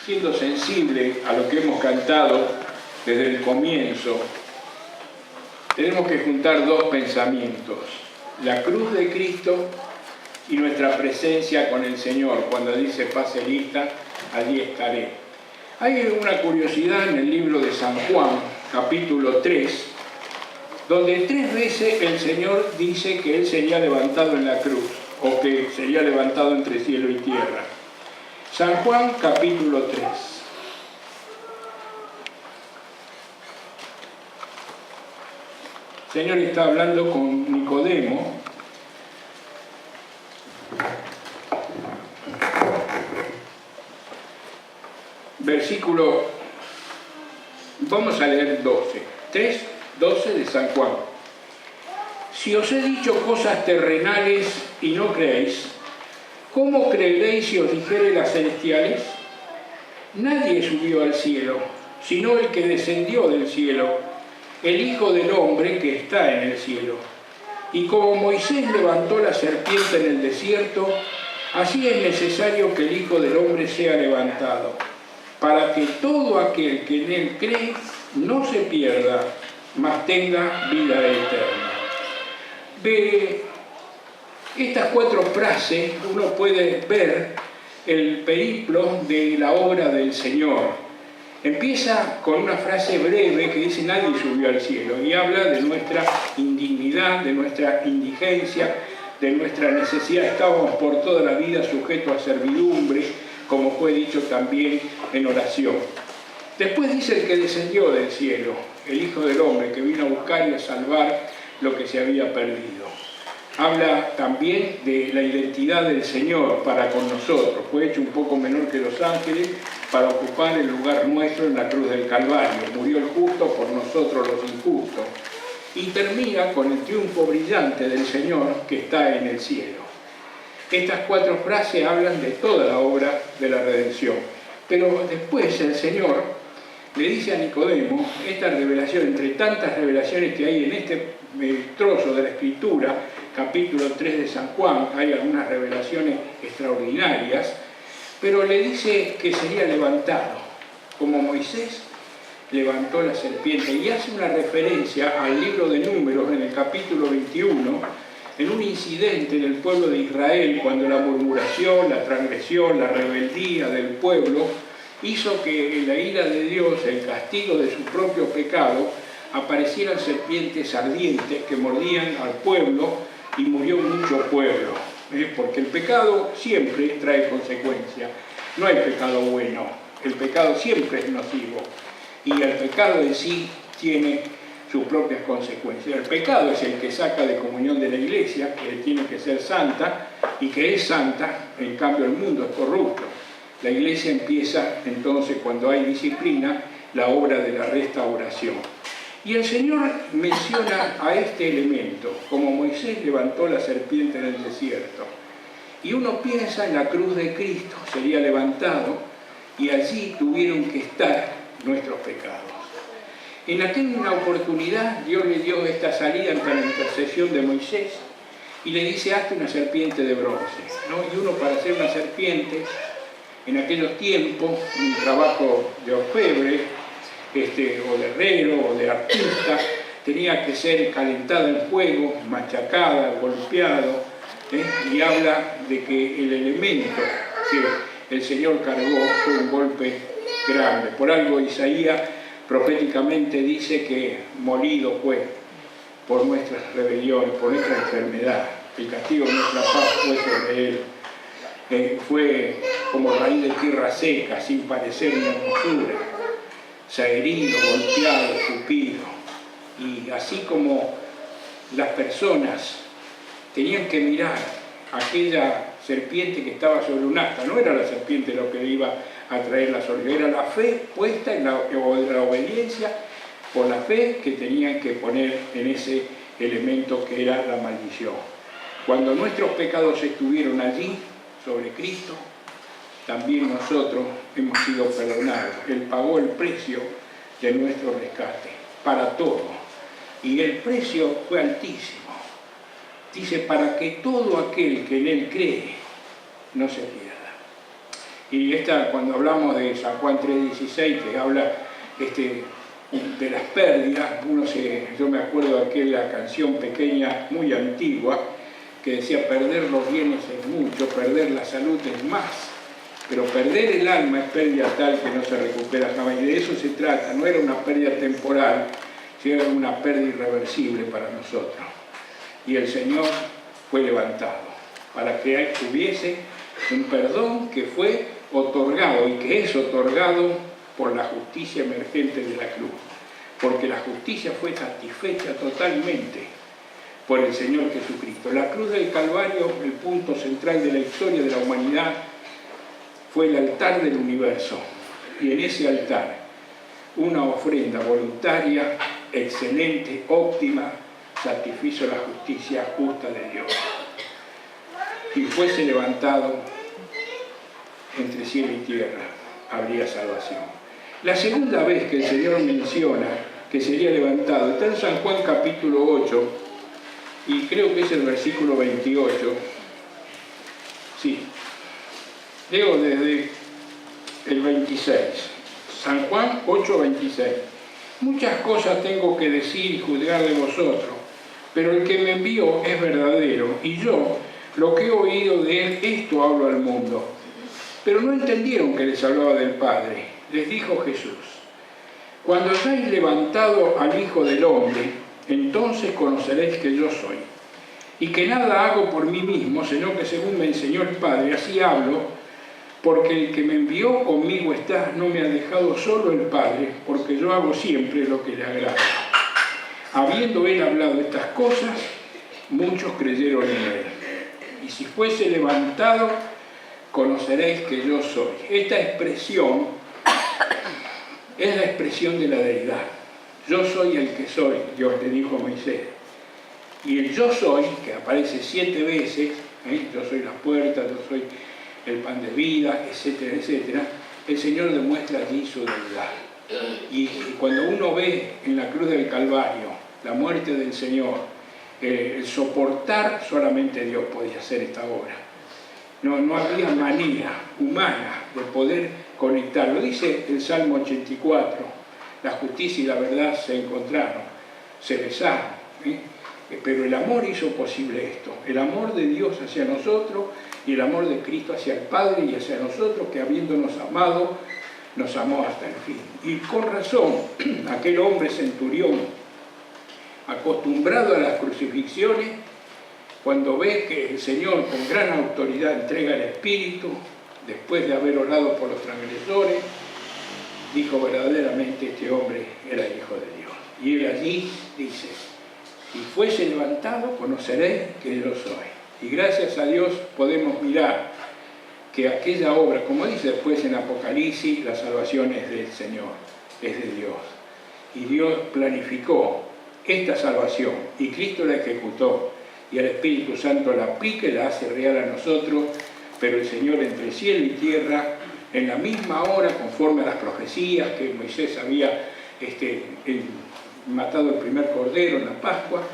siendo sensible a lo que hemos cantado desde el comienzo, tenemos que juntar dos pensamientos: la cruz de Cristo y nuestra presencia con el Señor. Cuando dice pase lista, allí estaré. Hay una curiosidad en el libro de San Juan, capítulo 3, donde 3 veces el Señor dice que Él sería levantado en la cruz, o que sería levantado entre cielo y tierra. San Juan, capítulo 3. El Señor está hablando con Nicodemo. Versículo, vamos a leer 12, 3, 12 de San Juan. Si os he dicho cosas terrenales y no creéis, ¿cómo creeréis si os dijere las celestiales? Nadie subió al cielo, sino el que descendió del cielo, el Hijo del Hombre que está en el cielo. Y como Moisés levantó la serpiente en el desierto, así es necesario que el Hijo del Hombre sea levantado, para que todo aquel que en él cree no se pierda, mas tenga vida eterna. De estas 4 frases uno puede ver el periplo de la obra del Señor. Empieza con una frase breve que dice nadie subió al cielo, y habla de nuestra indignidad, de nuestra indigencia, de nuestra necesidad. Estábamos por toda la vida sujetos a servidumbre, como fue dicho también en oración. Después dice el que descendió del cielo, el Hijo del Hombre, que vino a buscar y a salvar lo que se había perdido. Habla también de la identidad del Señor para con nosotros. Fue hecho un poco menor que los ángeles para ocupar el lugar nuestro en la cruz del Calvario. Murió el justo por nosotros los injustos. Y termina con el triunfo brillante del Señor que está en el cielo. Estas 4 frases hablan de toda la obra de la redención. Pero después el Señor le dice a Nicodemo esta revelación, entre tantas revelaciones que hay en este trozo de la Escritura, capítulo 3 de San Juan, hay algunas revelaciones extraordinarias, pero le dice que sería levantado, como Moisés levantó la serpiente, y hace una referencia al libro de Números en el capítulo 21, en un incidente del pueblo de Israel, cuando la murmuración, la transgresión, la rebeldía del pueblo hizo que en la ira de Dios, el castigo de su propio pecado, aparecieran serpientes ardientes que mordían al pueblo y murió mucho pueblo. Porque el pecado siempre trae consecuencias. No hay pecado bueno, el pecado siempre es nocivo y el pecado en sí tiene sus propias consecuencias. El pecado es el que saca de comunión de la Iglesia, que tiene que ser santa y que es santa, en cambio el mundo es corrupto. La Iglesia empieza entonces, cuando hay disciplina, la obra de la restauración. Y el Señor menciona a este elemento, como Moisés levantó la serpiente en el desierto. Y uno piensa en la cruz de Cristo, sería levantado, y allí tuvieron que estar nuestros pecados. En aquella oportunidad Dios le dio esta salida ante la intercesión de Moisés y le dice: hazte una serpiente de bronce, ¿no? Y uno, para hacer una serpiente, en aquellos tiempos, un trabajo de orfebre, o de herrero, o de artista, tenía que ser calentada en fuego, machacada, golpeado, y habla de que el elemento que el Señor cargó fue un golpe grande. Por algo Isaías proféticamente dice que molido fue por nuestras rebeliones, por nuestra enfermedad. El castigo de nuestra paz fue sobre él. Fue como raíz de tierra seca, sin parecer ni hermosura. Se ha herido, golpeado, escupido. Y así como las personas tenían que mirar aquella serpiente que estaba sobre un asta, no era la serpiente lo que iba a traer la solución, era la fe puesta en la obediencia, por la fe que tenían que poner en ese elemento que era la maldición. Cuando nuestros pecados estuvieron allí, sobre Cristo, también nosotros hemos sido perdonados. Él pagó el precio de nuestro rescate, para todo. Y el precio fue altísimo. Dice, para que todo aquel que en Él cree no se pierda. Y cuando hablamos de San Juan 3:16, que habla de las pérdidas, yo me acuerdo de aquella canción pequeña, muy antigua, que decía: perder los bienes es mucho, perder la salud es más, pero perder el alma es pérdida tal que no se recupera jamás. Y de eso se trata, no era una pérdida temporal, sino era una pérdida irreversible para nosotros. Y el Señor fue levantado para que hubiese un perdón que fue otorgado y que es otorgado por la justicia emergente de la cruz, porque la justicia fue satisfecha totalmente por el Señor Jesucristo. La cruz del Calvario, el punto central de la historia de la humanidad, fue el altar del universo, y en ese altar una ofrenda voluntaria, excelente, óptima, satisfizo la justicia justa de Dios. Y fuese levantado entre cielo y tierra, habría salvación. La segunda vez que el Señor menciona que sería levantado está en San Juan capítulo 8, y creo que es el versículo 28. Sí, leo desde el 26. San Juan 8, 26. Muchas cosas tengo que decir y juzgar de vosotros, pero el que me envió es verdadero, y yo, lo que he oído de él, esto hablo al mundo. Pero no entendieron que les hablaba del Padre. Les dijo Jesús: cuando hayáis levantado al Hijo del Hombre, entonces conoceréis que yo soy, y que nada hago por mí mismo, sino que según me enseñó el Padre, así hablo, porque el que me envió conmigo está, no me ha dejado solo el Padre, porque yo hago siempre lo que le agrada. Habiendo él hablado estas cosas, muchos creyeron en él. Y si fuese levantado, conoceréis que yo soy. Esta expresión es la expresión de la deidad. Yo soy el que soy, Dios le dijo a Moisés. Y el yo soy, que aparece 7 veces, yo soy la puerta, yo soy el pan de vida, etcétera, etcétera, el Señor demuestra allí su deidad. Y cuando uno ve en la cruz del Calvario la muerte del Señor, el soportar, solamente Dios podía hacer esta obra. No había manera humana de poder conectarlo. Dice el Salmo 84, la justicia y la verdad se encontraron, se besaron, pero el amor hizo posible esto. El amor de Dios hacia nosotros y el amor de Cristo hacia el Padre y hacia nosotros, que habiéndonos amado, nos amó hasta el fin. Y con razón, aquel hombre centurión, acostumbrado a las crucifixiones, cuando ve que el Señor con gran autoridad entrega el Espíritu, después de haber orado por los transgresores, dijo: verdaderamente este hombre era el Hijo de Dios. Y él allí dice: si fuese levantado, conoceréis que yo soy. Y gracias a Dios podemos mirar que aquella obra, como dice después en Apocalipsis, la salvación es del Señor, es de Dios. Y Dios planificó esta salvación, y Cristo la ejecutó, y el Espíritu Santo la aplica y la hace real a nosotros, pero el Señor entre cielo y tierra, en la misma hora, conforme a las profecías que Moisés había matado el primer cordero en la Pascua,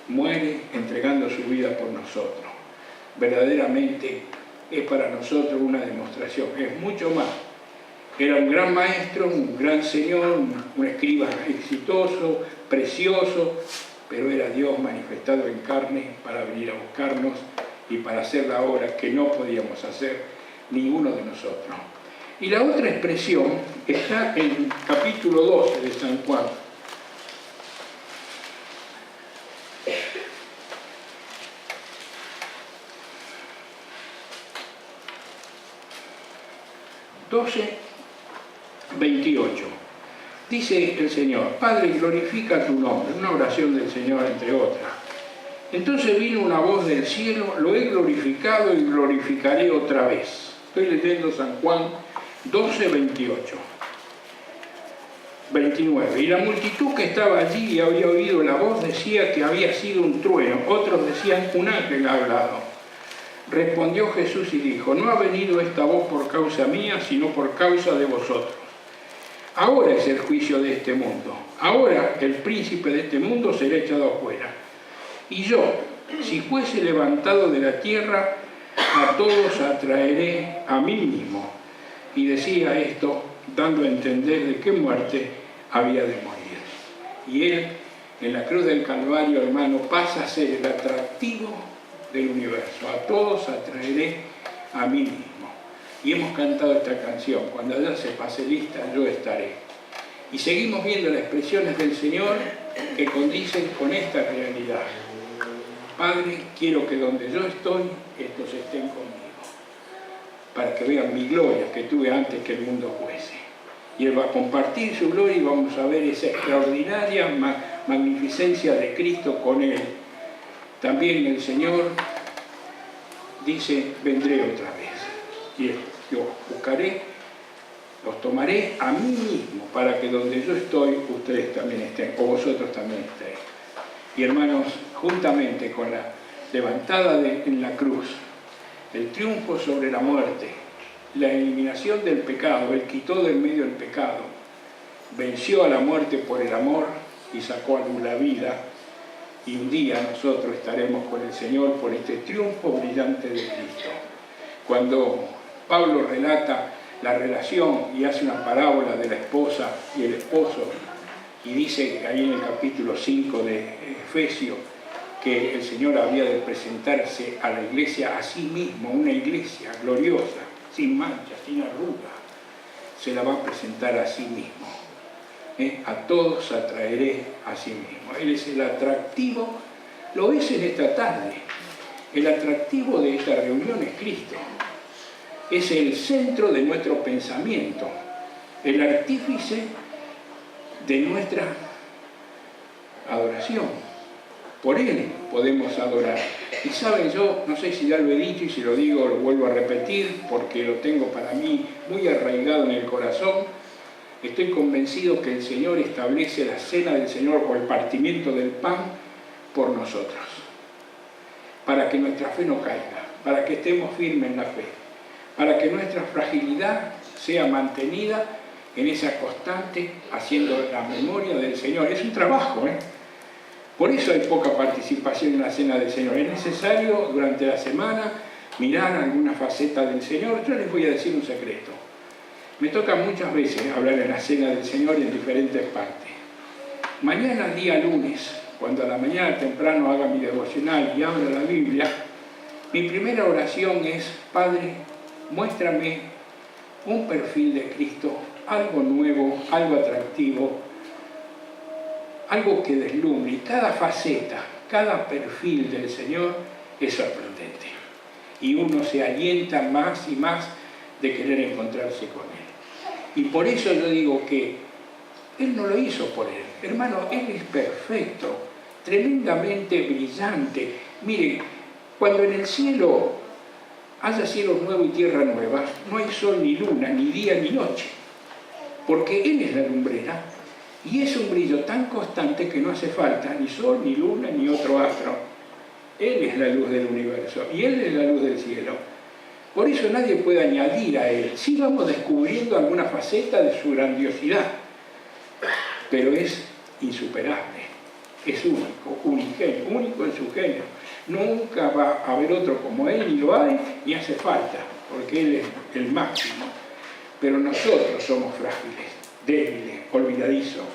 muere entregando su vida por nosotros. Verdaderamente es para nosotros una demostración, es mucho más. Era un gran maestro, un gran señor, un escriba exitoso, precioso, pero era Dios manifestado en carne para venir a buscarnos y para hacer la obra que no podíamos hacer ninguno de nosotros. Y la otra expresión está en capítulo 12 de San Juan. (12:28). Dice el Señor: Padre, glorifica tu nombre. Una oración del Señor entre otras. Entonces vino una voz del cielo: lo he glorificado y glorificaré otra vez. Estoy leyendo San Juan 12:28. 29. Y la multitud que estaba allí y había oído la voz decía que había sido un trueno. Otros decían: un ángel ha hablado. Respondió Jesús y dijo: no ha venido esta voz por causa mía, sino por causa de vosotros. Ahora es el juicio de este mundo. Ahora el príncipe de este mundo será echado afuera. Y yo, si fuese levantado de la tierra, a todos atraeré a mí mismo. Y decía esto dando a entender de qué muerte había de morir. Y Él, en la cruz del Calvario, hermano, pasa a ser el atractivo del universo. A todos atraeré a mí mismo. Y hemos cantado esta canción: cuando allá se pase lista, yo estaré. Y seguimos viendo las expresiones del Señor que condicen con esta realidad. Padre, quiero que donde yo estoy, estos estén conmigo, para que vean mi gloria que tuve antes que el mundo fuese. Y Él va a compartir su gloria y vamos a ver esa extraordinaria magnificencia de Cristo con Él. También el Señor dice: vendré otra vez. Y yo buscaré, los tomaré a mí mismo, para que donde yo estoy, ustedes también estén, o vosotros también estéis. Y hermanos, juntamente con la levantada en la cruz, el triunfo sobre la muerte, la eliminación del pecado, Él quitó del medio el pecado, venció a la muerte por el amor y sacó a luz la vida. Y un día nosotros estaremos con el Señor por este triunfo brillante de Cristo. Cuando Pablo relata la relación y hace una parábola de la esposa y el esposo, y dice ahí en el capítulo 5 de Efesios que el Señor había de presentarse a la iglesia a sí mismo, una iglesia gloriosa, sin mancha, sin arruga, se la va a presentar a sí mismo. A todos atraeré a sí mismo. Él es el atractivo, lo es en esta tarde. El atractivo de esta reunión es Cristo. Es el centro de nuestro pensamiento, el artífice de nuestra adoración. Por Él podemos adorar. Y saben, yo no sé si ya lo he dicho y si lo digo lo vuelvo a repetir porque lo tengo para mí muy arraigado en el corazón. Estoy convencido que el Señor establece la cena del Señor o el partimiento del pan por nosotros, para que nuestra fe no caiga, para que estemos firmes en la fe, para que nuestra fragilidad sea mantenida en esa constante, haciendo la memoria del Señor. Es un trabajo, Por eso hay poca participación en la cena del Señor. Es necesario durante la semana mirar alguna faceta del Señor. Yo les voy a decir un secreto. Me toca muchas veces hablar en la cena del Señor en diferentes partes. Mañana, día lunes, cuando a la mañana temprano haga mi devocional y abra la Biblia, mi primera oración es: Padre, muéstrame un perfil de Cristo, algo nuevo, algo atractivo, algo que deslumbre. Y cada faceta, cada perfil del Señor es sorprendente. Y uno se alienta más y más de querer encontrarse con Él. Y por eso yo digo que Él no lo hizo por Él. Hermano, Él es perfecto, tremendamente brillante. Miren, cuando en el cielo haya cielos nuevos y tierra nueva, no hay sol ni luna, ni día ni noche, porque Él es la lumbrera y es un brillo tan constante que no hace falta ni sol, ni luna, ni otro astro. Él es la luz del universo y Él es la luz del cielo. Por eso nadie puede añadir a Él. Sí vamos descubriendo alguna faceta de su grandiosidad, pero es insuperable, es único, unigénero, único en su género. Nunca va a haber otro como Él, ni lo hay, ni hace falta, porque Él es el máximo. Pero nosotros somos frágiles, débiles, olvidadizos.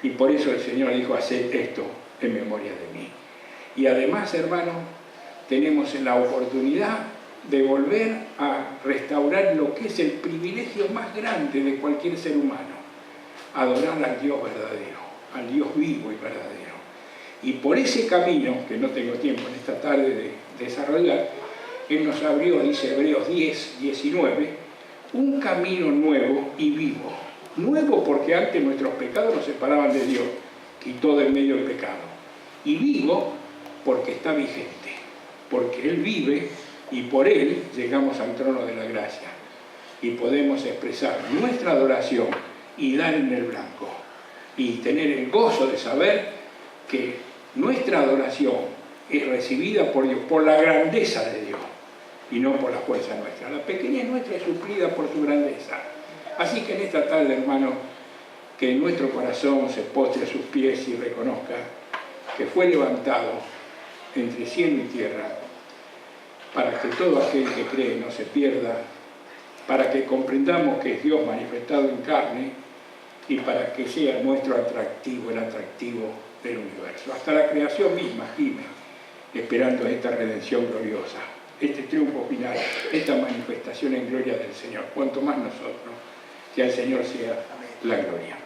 Y por eso el Señor dijo: haced esto en memoria de mí. Y además, hermanos, tenemos la oportunidad de volver a restaurar lo que es el privilegio más grande de cualquier ser humano: adorar al Dios verdadero, al Dios vivo y verdadero. Y por ese camino, que no tengo tiempo en esta tarde de desarrollar, Él nos abrió, dice Hebreos 10, 19, un camino nuevo y vivo. Nuevo porque antes nuestros pecados nos separaban de Dios, quitó del medio el pecado. Y vivo porque está vigente, porque Él vive y por Él llegamos al trono de la gracia. Y podemos expresar nuestra adoración y dar en el blanco. Y tener el gozo de saber que nuestra adoración es recibida por Dios, por la grandeza de Dios, y no por la fuerza nuestra. La pequeñez nuestra es suplida por su grandeza. Así que en esta tarde, hermano, que en nuestro corazón se postre a sus pies y reconozca que fue levantado entre cielo y tierra, para que todo aquel que cree no se pierda, para que comprendamos que es Dios manifestado en carne y para que sea nuestro atractivo, el atractivo del universo. Hasta la creación misma gime, esperando esta redención gloriosa, este triunfo final, esta manifestación en gloria del Señor. Cuanto más nosotros, que al Señor sea la gloria.